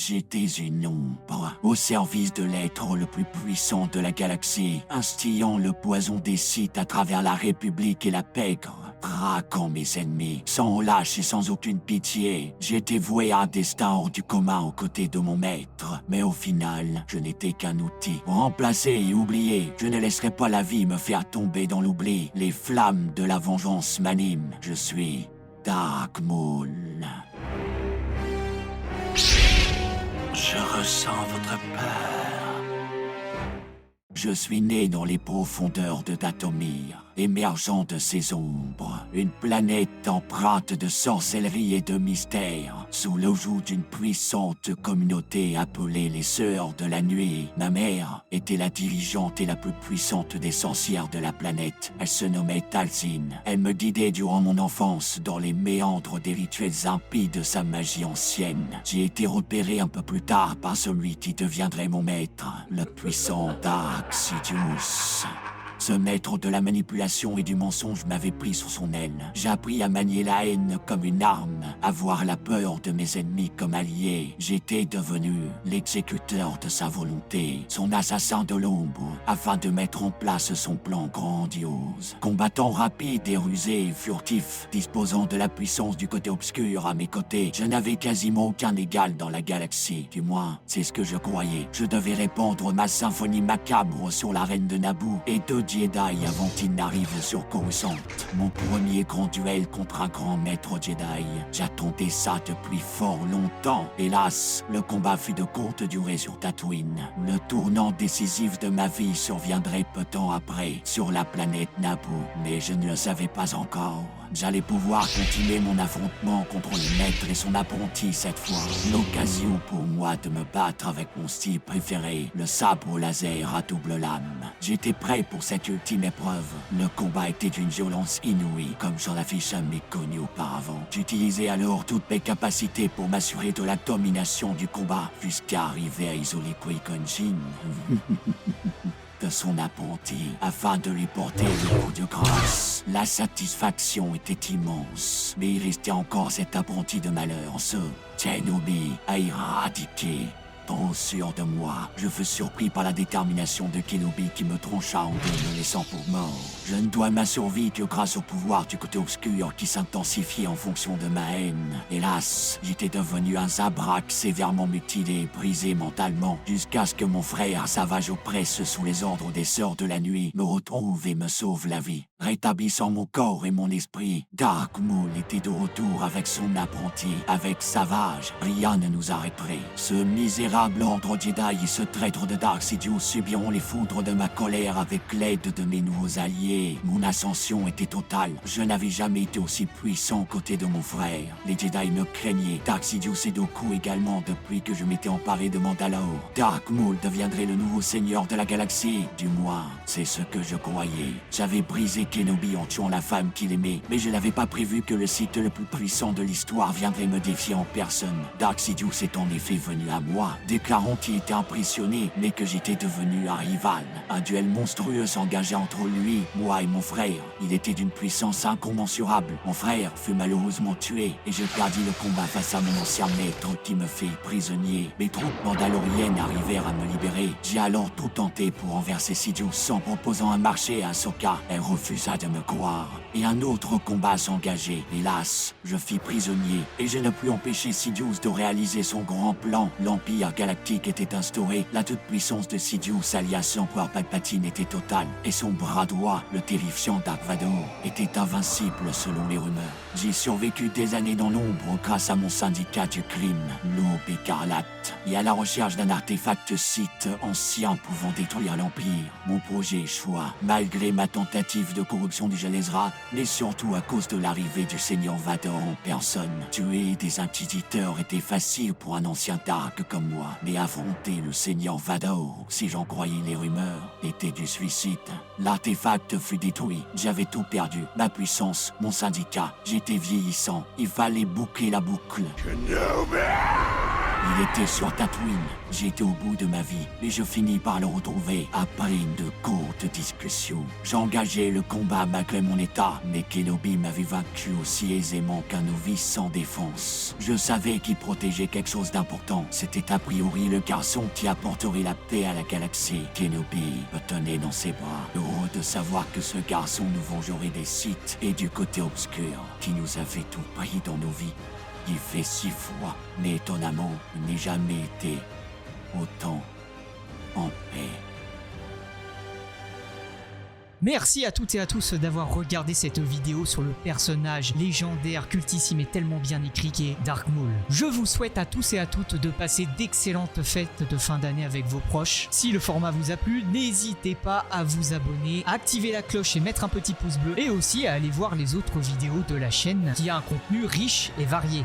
J'étais une ombre, au service de l'être le plus puissant de la galaxie, instillant le poison des Sith à travers la République et la pègre, traquant mes ennemis, sans lâche et sans aucune pitié. J'étais voué à un destin hors du commun aux côtés de mon maître, mais au final, je n'étais qu'un outil, remplacé et oublié. Je ne laisserai pas la vie me faire tomber dans l'oubli. Les flammes de la vengeance m'animent. Je suis Dark Maul. Je ressens votre peur. Je suis né dans les profondeurs de Dathomir, émergeant de ces ombres, une planète empreinte de sorcellerie et de mystère, sous le joug d'une puissante communauté appelée les Sœurs de la Nuit. Ma mère était la dirigeante et la plus puissante des sorcières de la planète. Elle se nommait Talzin. Elle me guidait durant mon enfance dans les méandres des rituels impies de sa magie ancienne. J'ai été repéré un peu plus tard par celui qui deviendrait mon maître, le puissant Dark Sidious. Ce maître de la manipulation et du mensonge m'avait pris sous son aile. J'ai appris à manier la haine comme une arme, à voir la peur de mes ennemis comme alliés. J'étais devenu l'exécuteur de sa volonté, son assassin de l'ombre, afin de mettre en place son plan grandiose. Combattant rapide et rusé et furtif, disposant de la puissance du côté obscur à mes côtés, je n'avais quasiment aucun égal dans la galaxie. Du moins, c'est ce que je croyais. Je devais répandre ma symphonie macabre sur la reine de Naboo et deux Jedi avant qu'il n'arrive sur Coruscant. Mon premier grand duel contre un grand maître Jedi. J'attendais ça depuis fort longtemps. Hélas, le combat fut de courte durée sur Tatooine. Le tournant décisif de ma vie surviendrait peu de temps après, sur la planète Naboo. Mais je ne le savais pas encore. J'allais pouvoir continuer mon affrontement contre le maître et son apprenti cette fois. L'occasion pour moi de me battre avec mon style préféré, le sabre laser à double lame. J'étais prêt pour cette ultime épreuve. Le combat était d'une violence inouïe, comme j'en avais jamais connu auparavant. J'utilisais alors toutes mes capacités pour m'assurer de la domination du combat, jusqu'à arriver à isoler Qui-Gon Jinn de son apprenti, afin de lui porter le coup de grâce. La satisfaction était immense, mais il restait encore cet apprenti de malheur, ce Kenobi, à éradiquer. Trop sûr de moi, je fus surpris par la détermination de Kenobi qui me troncha en deux, me laissant pour mort. Je ne dois ma survie que grâce au pouvoir du côté obscur qui s'intensifiait en fonction de ma haine. Hélas, j'étais devenu un Zabrak sévèrement mutilé et brisé mentalement, jusqu'à ce que mon frère Savage oppresse sous les ordres des Sœurs de la Nuit me retrouve et me sauve la vie. Rétablissant mon corps et mon esprit, Dark Maul était de retour avec son apprenti, avec Savage. Rien ne nous arrêterait. Ce misérable ordre Jedi et ce traître de Dark Sidious subiront les foudres de ma colère avec l'aide de mes nouveaux alliés. Mon ascension était totale. Je n'avais jamais été aussi puissant aux côtés de mon frère. Les Jedi me craignaient, Dark Sidious et Dooku également depuis que je m'étais emparé de Mandalore. Dark Maul deviendrait le nouveau seigneur de la galaxie. Du moins, c'est ce que je croyais. J'avais brisé Kenobi en tuant la femme qu'il aimait, mais je n'avais pas prévu que le Sith le plus puissant de l'histoire viendrait me défier en personne. Dark Sidious est en effet venu à moi, déclarant qu'il était impressionné, mais que j'étais devenu un rival. Un duel monstrueux s'engageait entre lui, moi et mon frère. Il était d'une puissance incommensurable. Mon frère fut malheureusement tué, et je perdis le combat face à mon ancien maître qui me fit prisonnier. Mes troupes mandaloriennes arrivèrent à me libérer. J'ai alors tout tenté pour renverser Sidious en proposant un marché à Ahsoka. Elle refusa de me croire. Et un autre combat s'engageait. Hélas, je fis prisonnier, et je ne pus empêcher Sidious de réaliser son grand plan. L'Empire galactique était instauré. La toute-puissance de Sidious, alias l'Empereur Palpatine, était totale. Et son bras droit, le terrifiant Dark Vador, était invincible selon les rumeurs. J'ai survécu des années dans l'ombre grâce à mon syndicat du crime, l'Aube écarlate, et à la recherche d'un artefact Sith ancien pouvant détruire l'Empire. Mon projet échoua, malgré ma tentative de corruption du Jalezra, mais surtout à cause de l'arrivée du Seigneur Vador en personne. Tuer des inquisiteurs était facile pour un ancien Dark comme moi, mais affronter le Seigneur Vador, si j'en croyais les rumeurs, était du suicide. L'artefact fut détruit, j'avais tout perdu, ma puissance, mon syndicat, j'étais vieillissant, il fallait boucler la boucle. Kenobi! Il était sur Tatooine. J'étais au bout de ma vie, mais je finis par le retrouver après de courtes discussions. J'engageais le combat malgré mon état, mais Kenobi m'avait vaincu aussi aisément qu'un novice sans défense. Je savais qu'il protégeait quelque chose d'important. C'était a priori le garçon qui apporterait la paix à la galaxie. Kenobi me tenait dans ses bras, heureux de savoir que ce garçon nous vengerait des Sith et du côté obscur qui nous avait tout pris dans nos vies. Il fait 6 fois, mais étonnamment, il n'est jamais été autant en paix. Merci à toutes et à tous d'avoir regardé cette vidéo sur le personnage légendaire, cultissime et tellement bien écrit qu'est Dark Maul. Je vous souhaite à tous et à toutes de passer d'excellentes fêtes de fin d'année avec vos proches. Si le format vous a plu, n'hésitez pas à vous abonner, à activer la cloche et mettre un petit pouce bleu, et aussi à aller voir les autres vidéos de la chaîne qui a un contenu riche et varié.